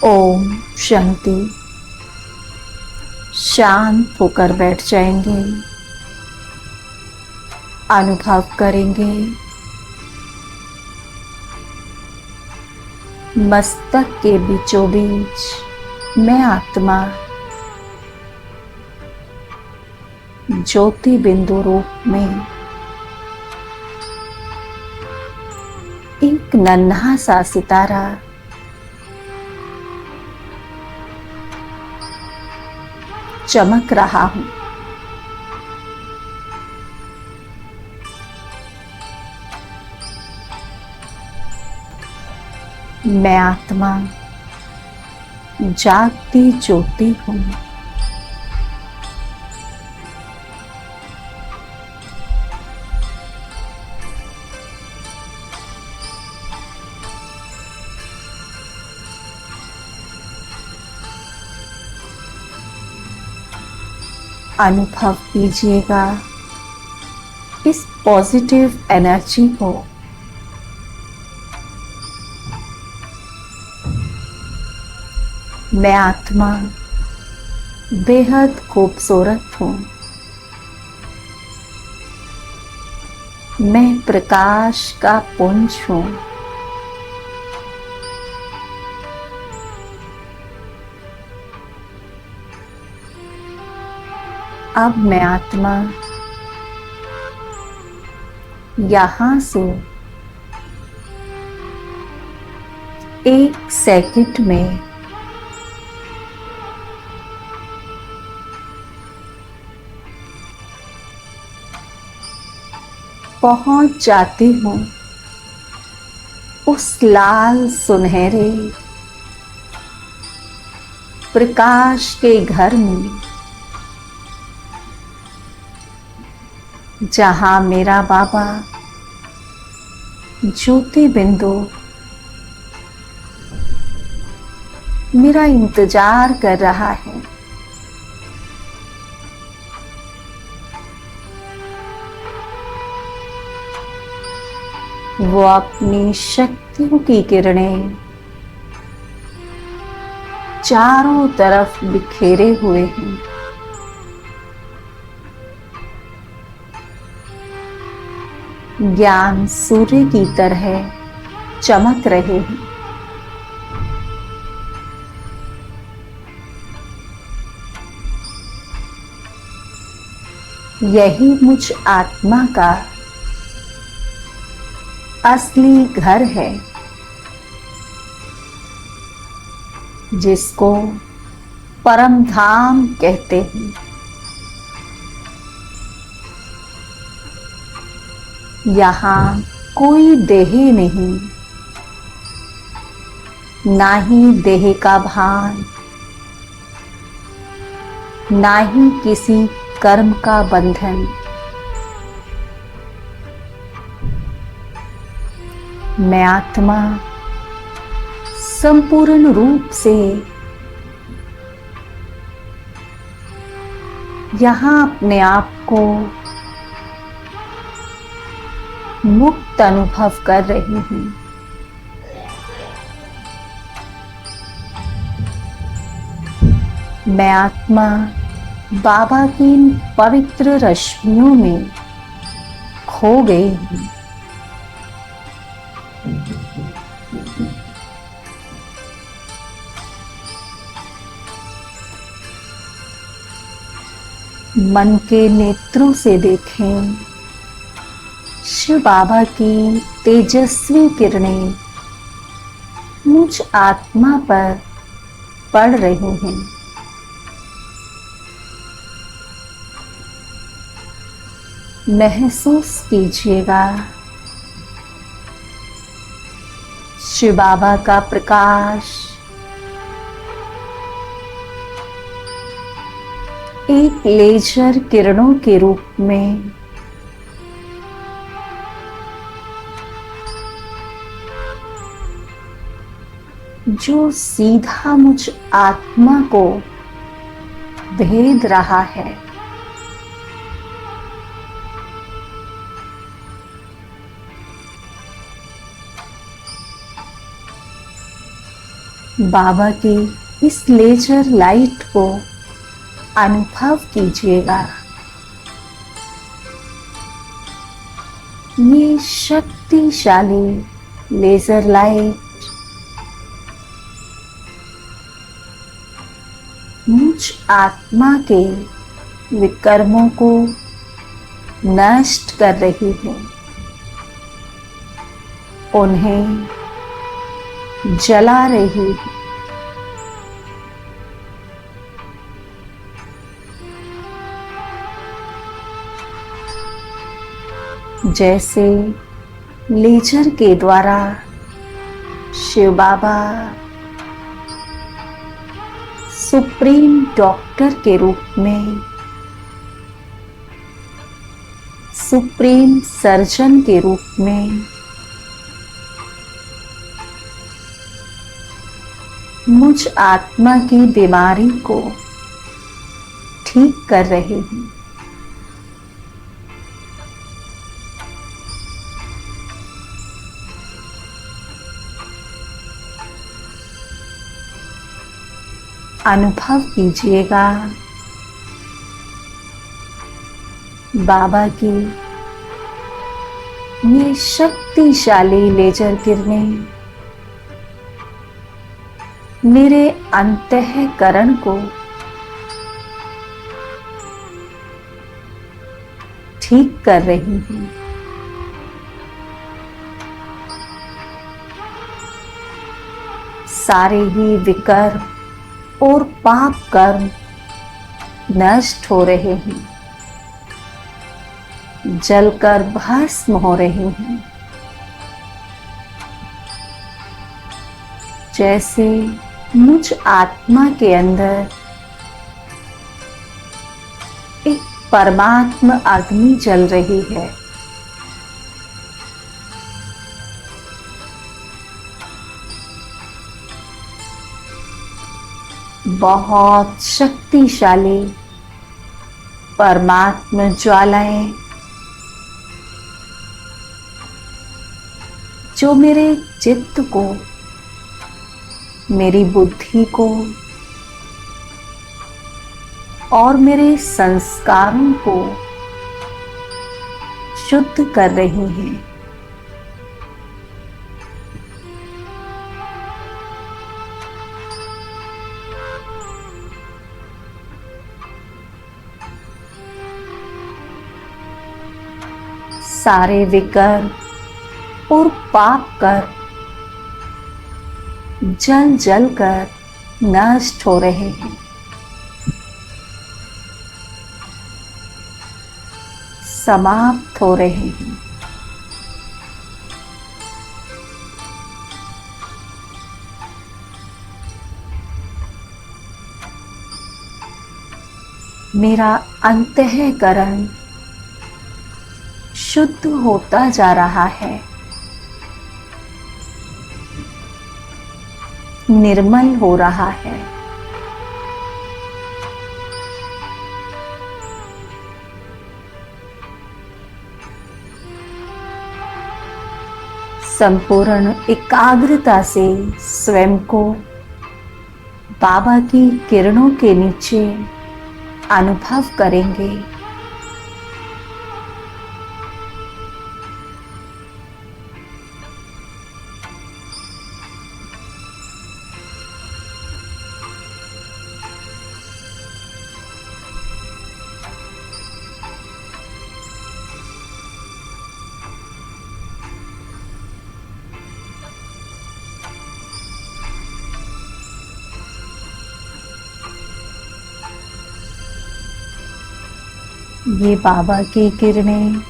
ओम शांति। शांत होकर बैठ जाएंगे। अनुभव करेंगे मस्तक के बीचों बीच मैं आत्मा ज्योति बिंदु रूप में एक नन्हा सा सितारा चमक रहा हूं। मैं आत्मा जागती ज्योति हूं। अनुभव कीजिएगा इस पॉजिटिव एनर्जी को। मैं आत्मा बेहद खूबसूरत हूं। मैं प्रकाश का पुंज हूं। अब मैं आत्मा यहां से 1 सेकंड में पहुंच जाती हूं उस लाल सुनहरे प्रकाश के घर में, जहां मेरा बाबा ज्योति बिंदु मेरा इंतजार कर रहा है। वो अपनी शक्तियों की किरणें चारों तरफ बिखेरे हुए हैं। ज्ञान सूर्य की तरह चमक रहे हैं। यही मुझ आत्मा का असली घर है, जिसको परम धाम कहते हैं। यहाँ कोई देह नहीं, ना ही देह का भान, ना ही किसी कर्म का बंधन। मैं आत्मा संपूर्ण रूप से यहाँ अपने आप को मुक्त अनुभव कर रही हूँ। मैं आत्मा बाबा की इन पवित्र रश्मियों में खो गई हूँ। मन के नेत्रों से देखें, शिव बाबा की तेजस्वी किरणें मुझ आत्मा पर पड़ रही हैं। महसूस कीजिएगा शिव बाबा का प्रकाश एक लेजर किरणों के रूप में जो सीधा मुझ आत्मा को भेद रहा है। बाबा की इस लेजर लाइट को अनुभव कीजिएगा। ये शक्तिशाली लेजर लाइट मुझ आत्मा के विकर्मों को नष्ट कर रही है, उन्हें जला रही है। जैसे लेजर के द्वारा शिव बाबा सुप्रीम डॉक्टर के रूप में, सुप्रीम सर्जन के रूप में मुझ आत्मा की बीमारी को ठीक कर रहे हैं। अनुभव कीजिएगा बाबा की ये शक्तिशाली लेजर किरणें मेरे अंतःकरण को ठीक कर रही हैं। सारे ही विकर्म और पाप कर्म नष्ट हो रहे हैं, जलकर भस्म हो रहे हैं। जैसे मुझ आत्मा के अंदर एक परमात्मा अग्नि जल रही है। बहुत शक्तिशाली परमात्मा ज्वालाएं जो मेरे चित्त को, मेरी बुद्धि को और मेरे संस्कारों को शुद्ध कर रही हैं। सारे विकर्म और पाप कर जल जल कर नष्ट हो रहे हैं। समाप्त हो रहे हैं। मेरा अंतःकरण शुद्ध होता जा रहा है, निर्मल हो रहा है। संपूर्ण एकाग्रता से स्वयं को बाबा की किरणों के नीचे अनुभव करेंगे। ये बाबा की किरणें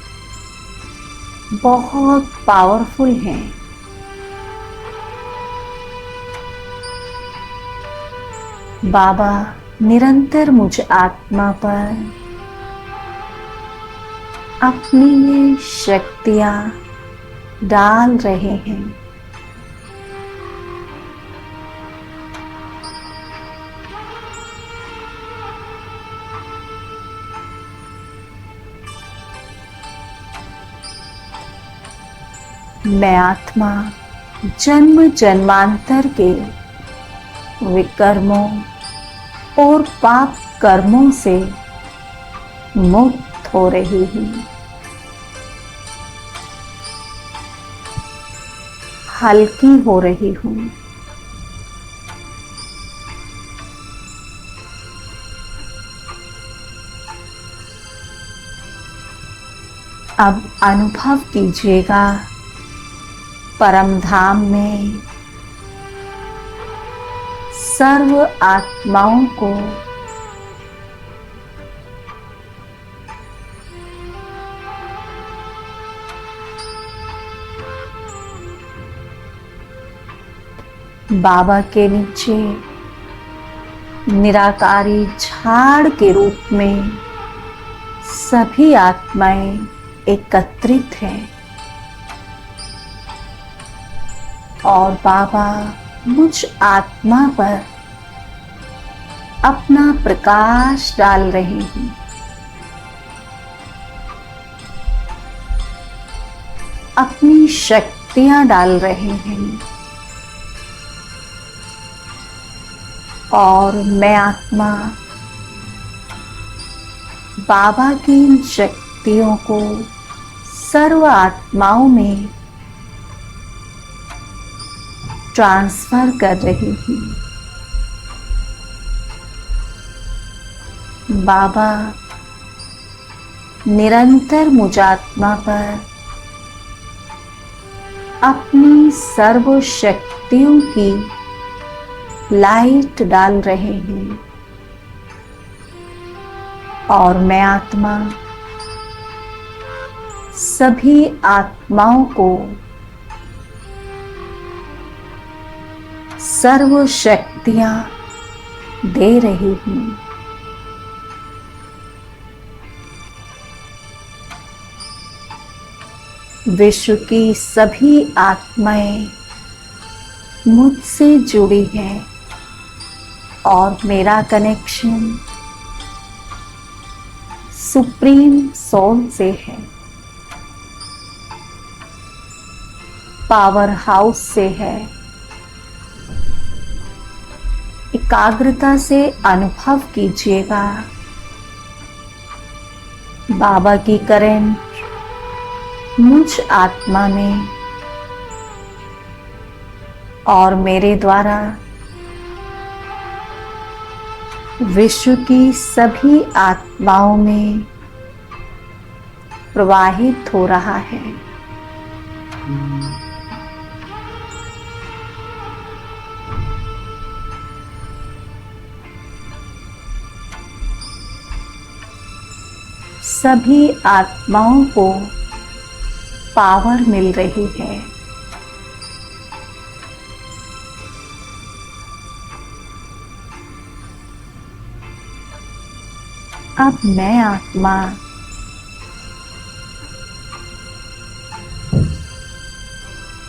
बहुत पावरफुल हैं। बाबा निरंतर मुझ आत्मा पर अपनी ये शक्तियां डाल रहे हैं। मैं आत्मा जन्म जन्मांतर के विकर्मों और पाप कर्मों से मुक्त हो रही हूँ। हल्की हो रही हूँ। अब अनुभव कीजिएगा परम धाम में सर्व आत्माओं को बाबा के नीचे निराकारी झाड़ के रूप में सभी आत्माएं एकत्रित हैं और बाबा मुझ आत्मा पर अपना प्रकाश डाल रहे हैं। अपनी शक्तियां डाल रहे हैं और मैं आत्मा बाबा की इन शक्तियों को सर्व आत्माओं में ट्रांसफर कर रही हूँ। बाबा निरंतर मुझ आत्मा पर अपनी सर्व शक्तियों की लाइट डाल रहे हैं और मैं आत्मा सभी आत्माओं को सर्व शक्तियां दे रही हूँ। विश्व की सभी आत्माएं मुझसे जुड़ी हैं और मेरा कनेक्शन सुप्रीम सोल से है, पावर हाउस से है। एकाग्रता से अनुभव कीजिएगा बाबा की करंट मुझ आत्मा में और मेरे द्वारा विश्व की सभी आत्माओं में प्रवाहित हो रहा है। सभी आत्माओं को पावर मिल रही है। अब मैं आत्मा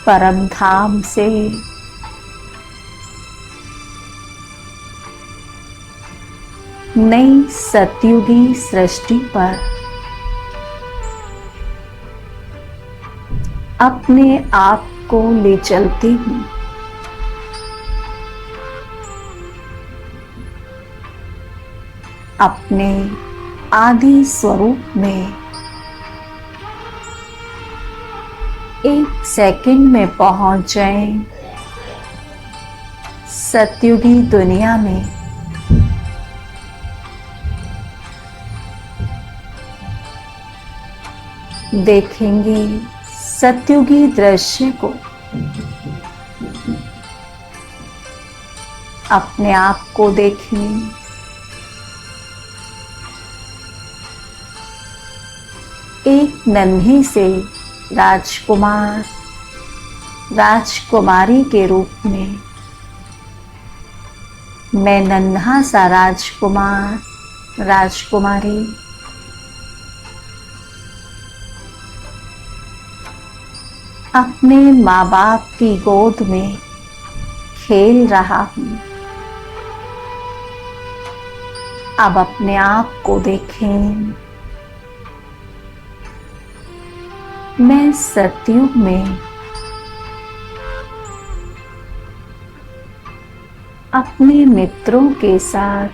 परम धाम से नई सतयुगी सृष्टि पर अपने आप को ले चलती हूँ। अपने आदि स्वरूप में एक सेकंड में पहुंच जाएं सतयुगी दुनिया में। देखेंगे सतयुगी दृश्य को। अपने आप को देखें। एक नन्हे से राजकुमार राजकुमारी के रूप में मैं नन्हा सा राजकुमार राजकुमारी अपने माँ बाप की गोद में खेल रहा हूँ। अब अपने आप को देखें। मैं सतयुग में अपने मित्रों के साथ,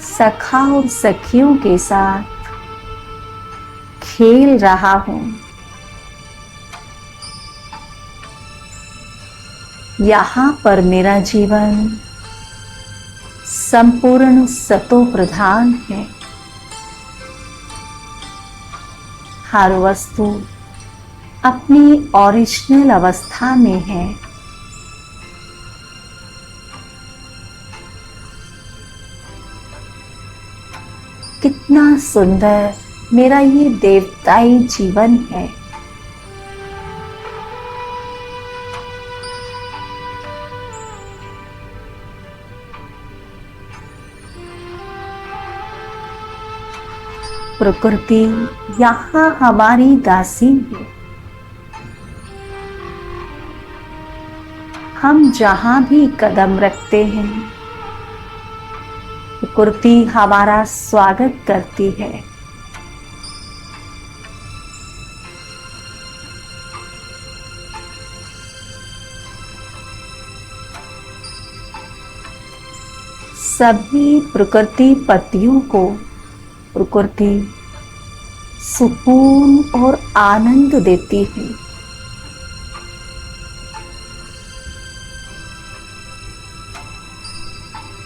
सखा और सखियों के साथ खेल रहा हूं। यहाँ पर मेरा जीवन संपूर्ण सतो प्रधान है। हर वस्तु अपनी ओरिजिनल अवस्था में है। कितना सुंदर मेरा ये देवताई जीवन है। प्रकृति यहाँ हमारी दासी है। हम जहां भी कदम रखते हैं, प्रकृति हमारा स्वागत करती है। सभी प्रकृति पतियों को प्रकृति सुकून और आनंद देती है।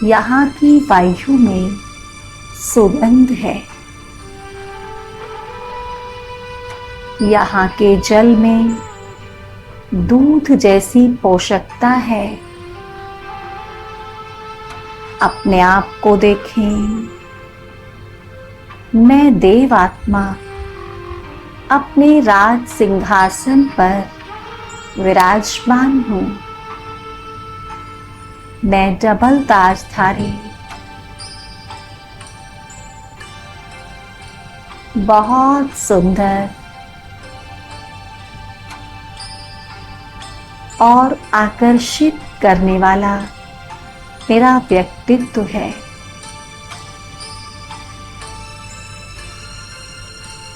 यहाँ की वायु में सुगंध है। यहाँ के जल में दूध जैसी पोषकता है। अपने आप को देखें। मैं देव आत्मा अपने राज सिंहासन पर विराजमान हूँ। मैं डबल ताजधारी, बहुत सुंदर और आकर्षित करने वाला मेरा व्यक्तित्व है।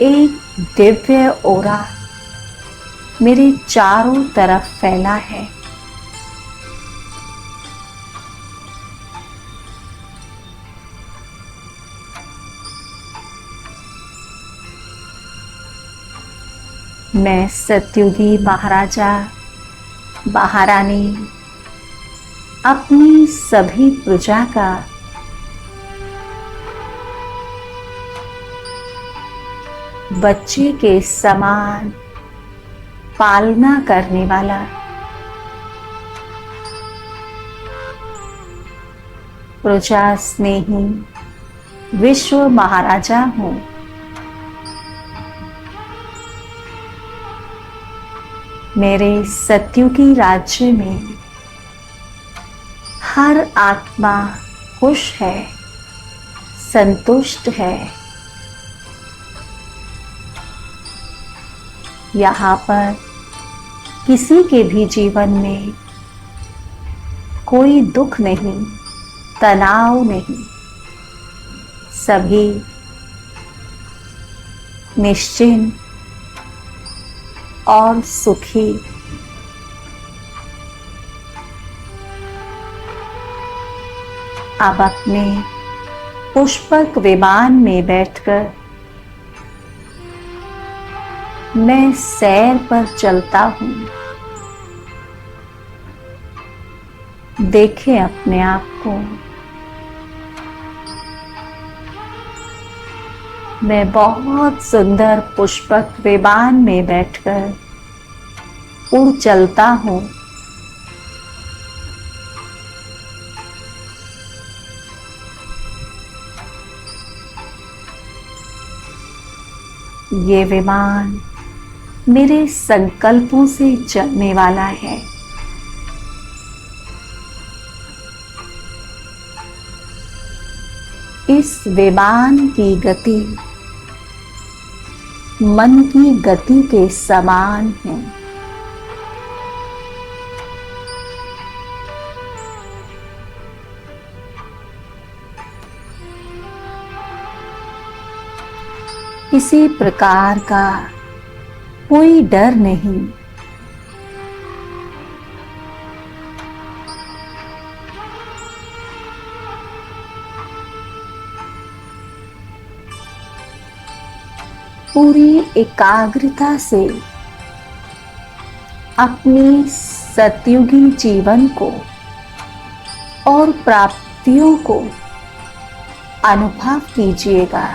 एक दिव्य ओरा मेरे चारों तरफ फैला है। मैं सतयुगी महाराजा महारानी अपनी सभी प्रजा का बच्चे के समान पालना करने वाला प्रजा स्नेही विश्व महाराजा हूँ। मेरे सतयुगी राज्य में हर आत्मा खुश है, संतुष्ट है। यहाँ पर किसी के भी जीवन में कोई दुख नहीं, तनाव नहीं। सभी निश्चिंत और सुखी। अब अपने पुष्पक विमान में बैठकर मैं सैर पर चलता हूँ। देखें अपने आप को। मैं बहुत सुंदर पुष्पक विमान में बैठकर उड़ चलता हूँ। ये विमान मेरे संकल्पों से चलने वाला है। इस विमान की गति मन की गति के समान है। किसी प्रकार का कोई डर नहीं। पूरी एकाग्रता से अपनी सतयुगी जीवन को और प्राप्तियों को अनुभव कीजिएगा।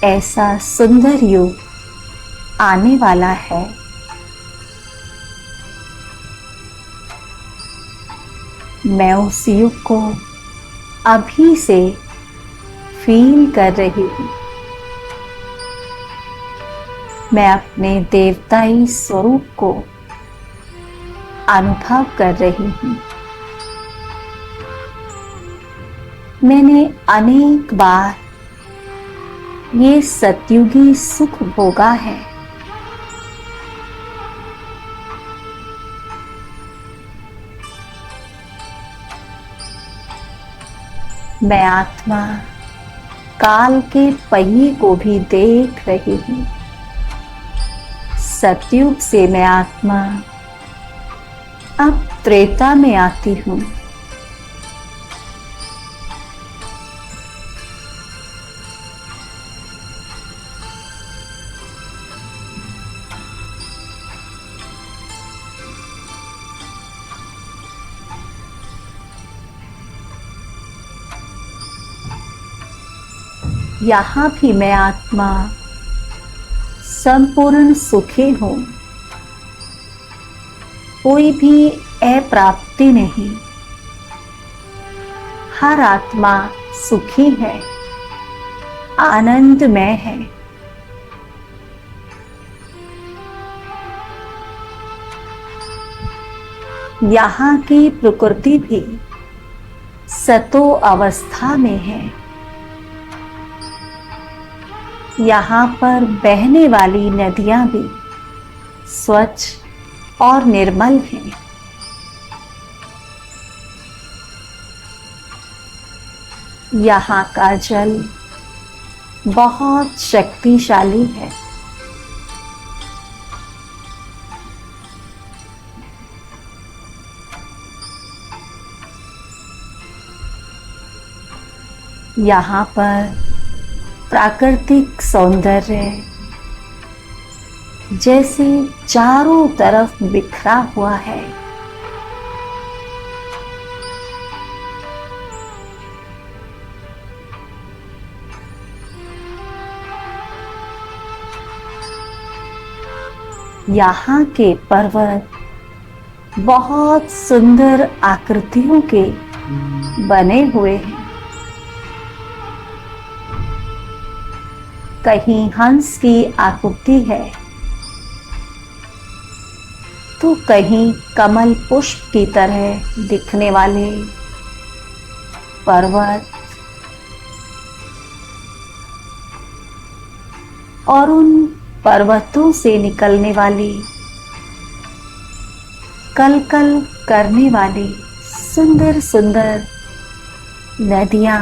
ऐसा सुंदर युग आने वाला है। मैं उस युग को अभी से फील कर रही हूँ। मैं अपने देवताई स्वरूप को अनुभव कर रही हूँ। मैंने अनेक बार ये सतयुगी सुख भोगा है। मैं आत्मा काल के पहिए को भी देख रही हूँ। सतयुग से मैं आत्मा अब त्रेता में आती हूँ। यहाँ भी मैं आत्मा संपूर्ण सुखी हूँ। कोई भी अप्राप्ति नहीं। हर आत्मा सुखी है, आनंदमय है। यहाँ की प्रकृति भी सतो अवस्था में है। यहाँ पर बहने वाली नदियां भी स्वच्छ और निर्मल हैं। यहाँ का जल बहुत शक्तिशाली है। यहाँ पर प्राकृतिक सौंदर्य जैसे चारों तरफ बिखरा हुआ है। यहाँ के पर्वत बहुत सुंदर आकृतियों के बने हुए हैं। कहीं हंस की आकृति है तो कहीं कमल पुष्प की तरह दिखने वाले पर्वत और उन पर्वतों से निकलने वाली कलकल करने वाली सुंदर सुंदर नदियां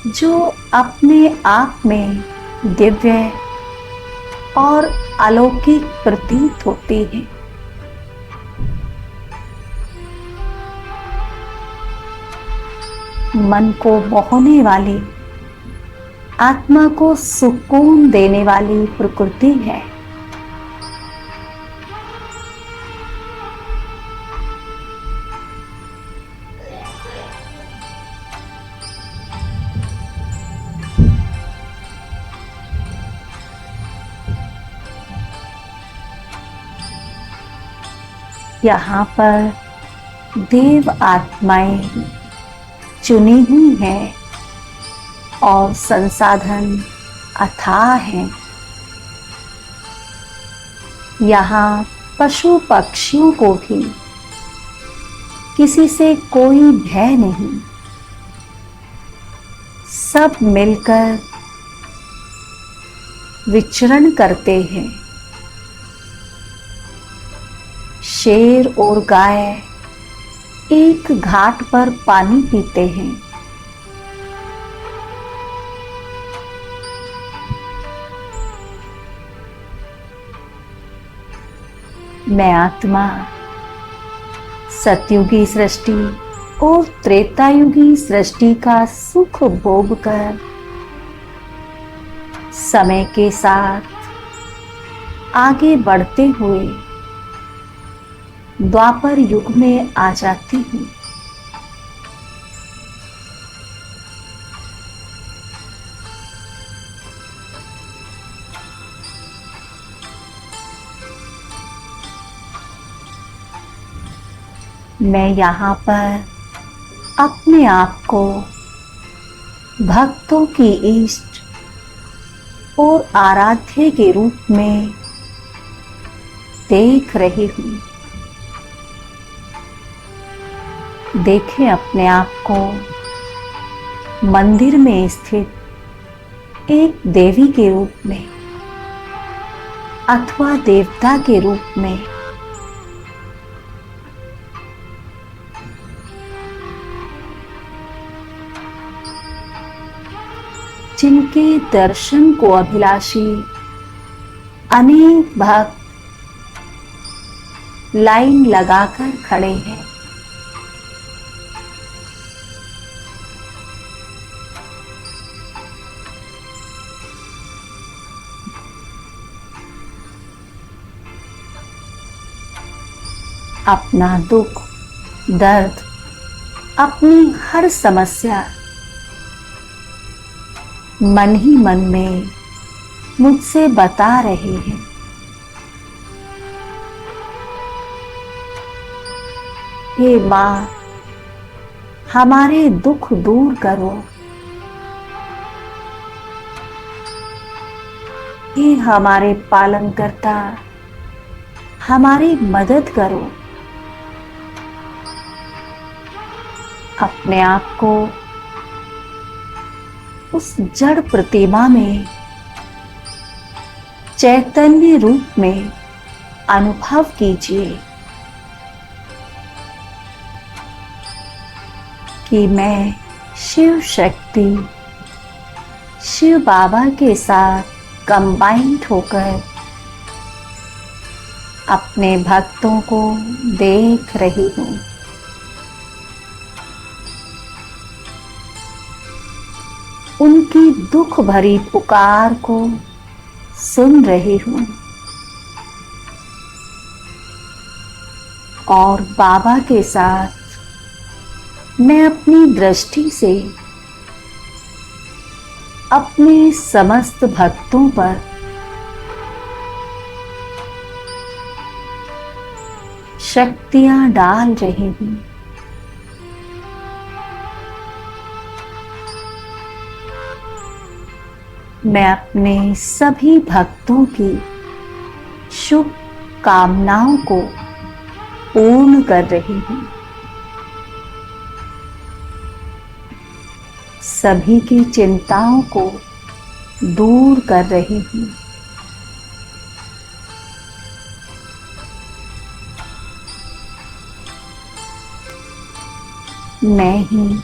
जो अपने आप में दिव्य और अलौकिक प्रतीत होती है। मन को मोहने वाली, आत्मा को सुकून देने वाली प्रकृति है। यहाँ पर देव आत्माएं चुनी हुई हैं और संसाधन अथाह हैं। यहाँ पशु पक्षियों को भी किसी से कोई भय नहीं। सब मिलकर विचरण करते हैं। शेर और गाय एक घाट पर पानी पीते हैं। मैं आत्मा सतयुगी सृष्टि और त्रेतायुगी सृष्टि का सुख भोग कर समय के साथ आगे बढ़ते हुए द्वापर युग में आ जाती हूँ। मैं यहाँ पर अपने आप को भक्तों की इष्ट और आराध्य के रूप में देख रही हूँ। देखें अपने आप को मंदिर में स्थित एक देवी के रूप में अथवा देवता के रूप में। जिनके दर्शन को अभिलाषी अनेक भक्त लाइन लगाकर खड़े हैं। अपना दुख, दर्द, अपनी हर समस्या मन ही मन में मुझसे बता रहे हैं। हे माँ, हमारे दुख दूर करो। हे हमारे पालनकर्ता, हमारी मदद करो। अपने आप को उस जड़ प्रतिमा में चैतन्य रूप में अनुभव कीजिए कि मैं शिव शक्ति, शिव बाबा के साथ कंबाइंड होकर अपने भक्तों को देख रही हूँ। उनकी दुख भरी पुकार को सुन रही हूँ और बाबा के साथ मैं अपनी दृष्टि से अपने समस्त भक्तों पर शक्तियां डाल रही हूँ। मैं अपने सभी भक्तों की शुभ कामनाओं को पूर्ण कर रही हूँ। सभी की चिंताओं को दूर कर रही हूँ। मैं ही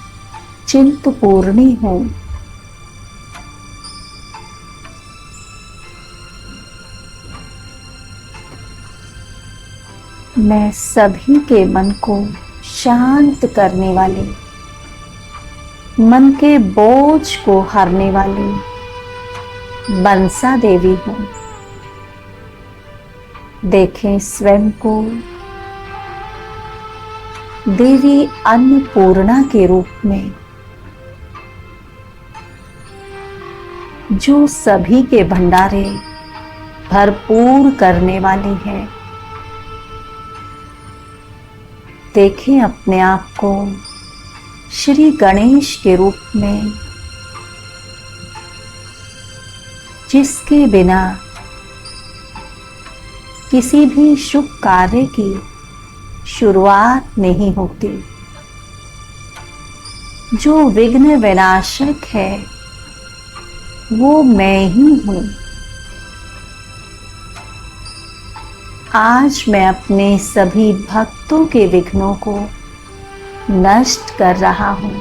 चिंतपूर्णी हूँ। मैं सभी के मन को शांत करने वाली, मन के बोझ को हरने वाली बंसा देवी हूँ। देखें स्वयं को देवी अन्नपूर्णा के रूप में, जो सभी के भंडारे भरपूर करने वाली है। देखें अपने आप को श्री गणेश के रूप में, जिसके बिना किसी भी शुभ कार्य की शुरुआत नहीं होती, जो विघ्न विनाशक है वो मैं ही हूँ। आज मैं अपने सभी भक्तों के विघ्नों को नष्ट कर रहा हूँ।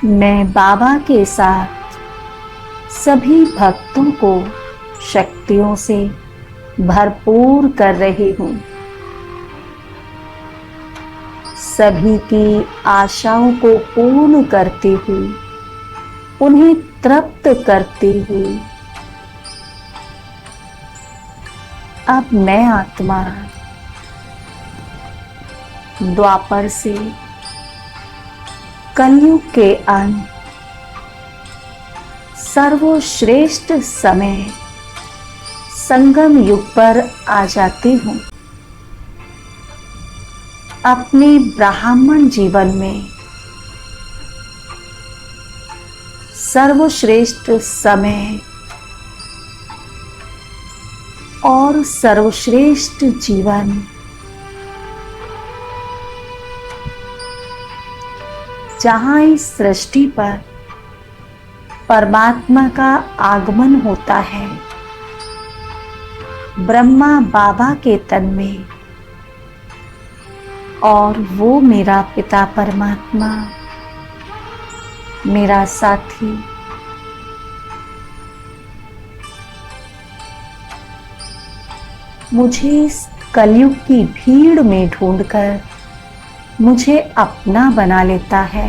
मैं बाबा के साथ सभी भक्तों को शक्तियों से भरपूर कर रही हूँ। सभी की आशाओं को पूर्ण करती हुई, उन्हें तृप्त करती हुई अब मैं आत्मा द्वापर से कलयुग के अंत सर्वश्रेष्ठ समय संगम युग पर आ जाती हूँ। अपने ब्राह्मण जीवन में सर्वश्रेष्ठ समय और सर्वश्रेष्ठ जीवन जहां इस सृष्टि पर परमात्मा का आगमन होता है, ब्रह्मा बाबा के तन में, और वो मेरा पिता परमात्मा, मेरा साथी, मुझे इस कलयुग की भीड़ में ढूंढकर मुझे अपना बना लेता है।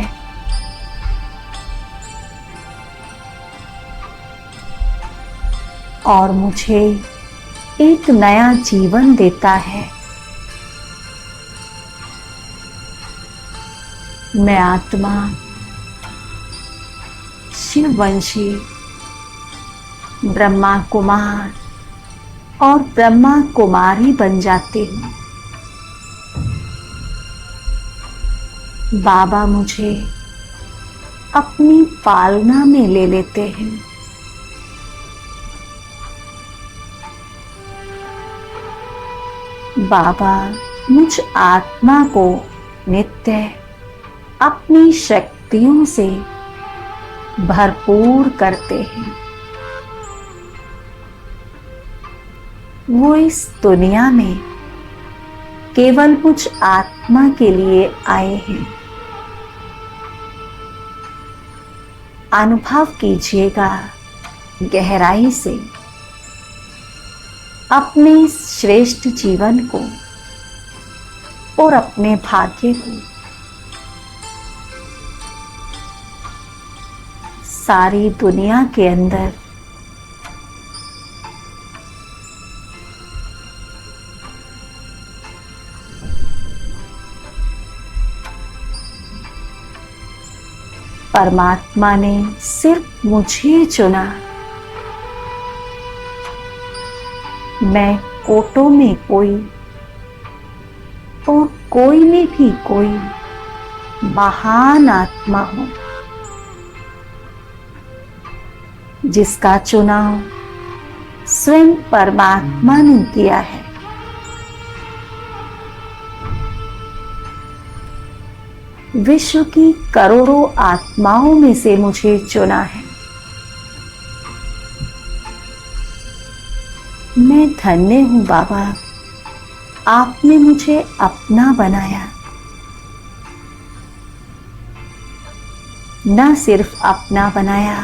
और मुझे एक नया जीवन देता है। मैं आत्मा शिववंशी ब्रह्मा कुमार और ब्रह्मा कुमारी बन जाती हूँ। बाबा मुझे अपनी पालना में ले लेते हैं। बाबा मुझ आत्मा को नित्य अपनी शक्तियों से भरपूर करते हैं। वो इस दुनिया में केवल मुझ आत्मा के लिए आए हैं। अनुभव कीजिएगा गहराई से अपने श्रेष्ठ जीवन को और अपने भाग्य को। सारी दुनिया के अंदर परमात्मा ने सिर्फ मुझे चुना। मैं कोटों में कोई और कोई में भी कोई महान आत्मा हूं, जिसका चुनाव स्वयं परमात्मा ने किया है। विश्व की करोड़ों आत्माओं में से मुझे चुना है। मैं धन्य हूं बाबा, आपने मुझे अपना बनाया। न सिर्फ अपना बनाया,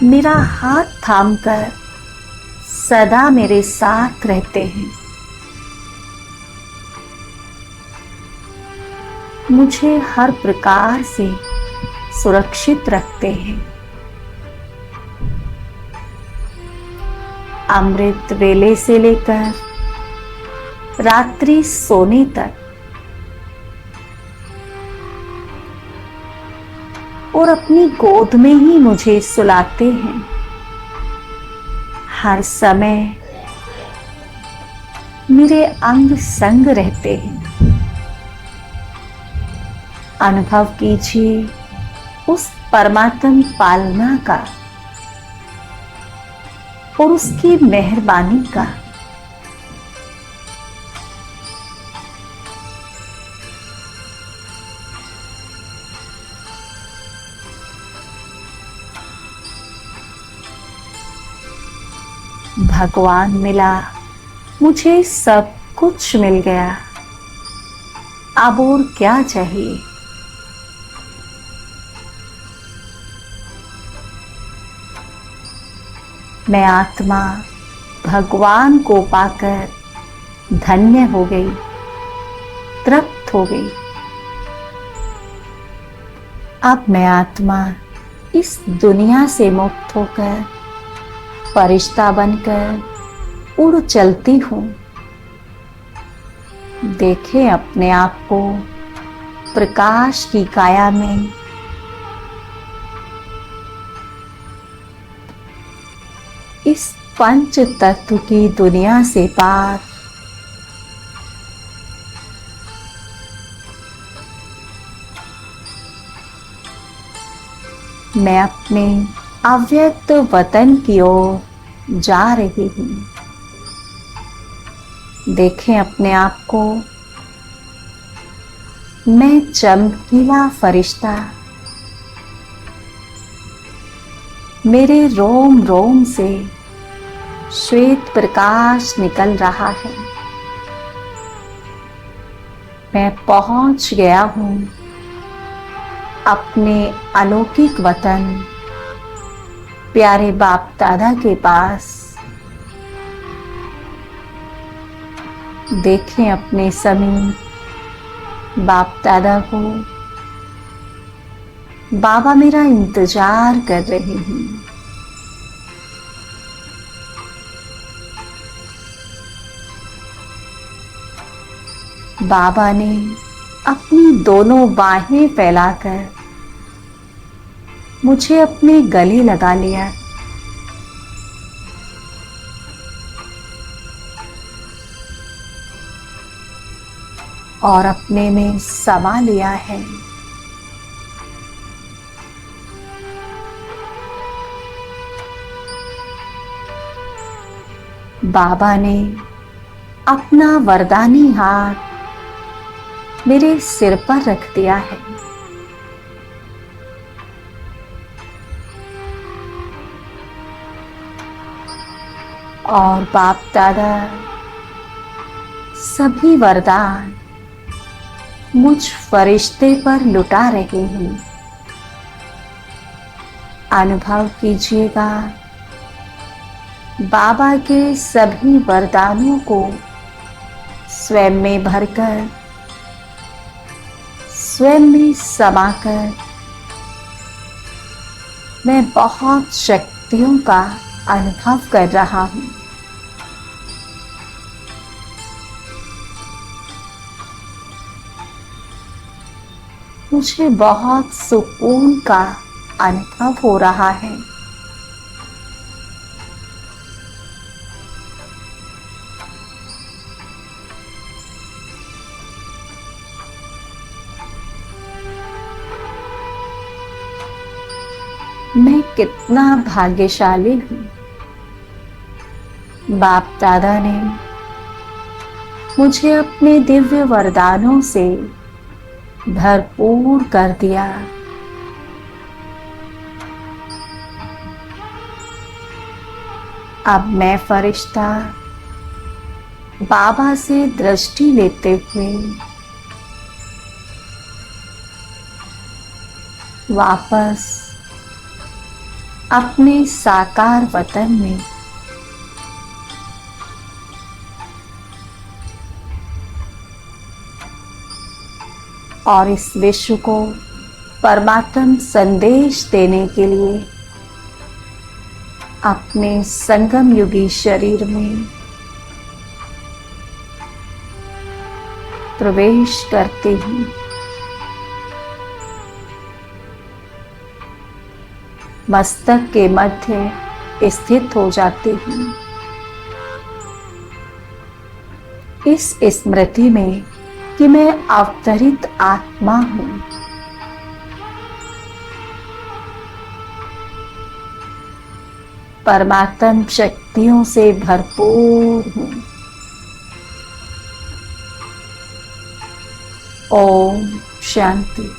मेरा हाथ थामकर सदा मेरे साथ रहते हैं। मुझे हर प्रकार से सुरक्षित रखते हैं। अमृत वेले से लेकर रात्रि सोने तक और अपनी गोद में ही मुझे सुलाते हैं। हर समय मेरे अंग संग रहते हैं। अनुभव कीजिए उस परमात्म पालना का और उसकी मेहरबानी का। भगवान मिला, मुझे सब कुछ मिल गया। अब और क्या चाहिए। मैं आत्मा भगवान को पाकर धन्य हो गई, तृप्त हो गई। अब मैं आत्मा इस दुनिया से मुक्त होकर फरिश्ता बनकर उड़ चलती हूँ। देखें अपने आप को प्रकाश की काया में। इस पंच तत्व की दुनिया से पार मैं अपने अव्यक्त वतन की ओर जा रही हूँ। देखें अपने आप को, मैं चमकीला फरिश्ता, मेरे रोम रोम से श्वेत प्रकाश निकल रहा है। मैं पहुंच गया हूँ अपने अलौकिक वतन प्यारे बाप दादा के पास। देखें अपने समीप बाप दादा को। बाबा मेरा इंतजार कर रहे हैं। बाबा ने अपनी दोनों बाहें फैलाकर मुझे अपने गले लगा लिया। और अपने में समा लिया है। बाबा ने अपना वरदानी हाथ मेरे सिर पर रख दिया है। और बाप दादा सभी वरदान मुझ फरिश्ते पर लुटा रहे हैं। अनुभव कीजिएगा बाबा के सभी वरदानों को स्वयं में भरकर, स्वयं में समाकर मैं बहुत शक्तियों का अनुभव कर रहा हूँ। मुझे बहुत सुकून का अनुभव हो रहा है। मैं कितना भाग्यशाली हूँ। बाप दादा ने मुझे अपने दिव्य वरदानों से भरपूर कर दिया। अब मैं फरिश्ता बाबा से दृष्टि लेते हुए वापस अपने साकार वतन में और इस विश्व को परमात्म संदेश देने के लिए अपने संगम युगी शरीर में प्रवेश करती हूँ। मस्तक के मध्य स्थित हो जाती हूँ। इस स्मृति में कि मैं अवतरित आत्मा हूँ। परमात्म शक्तियों से भरपूर हूँ। ओम शांति।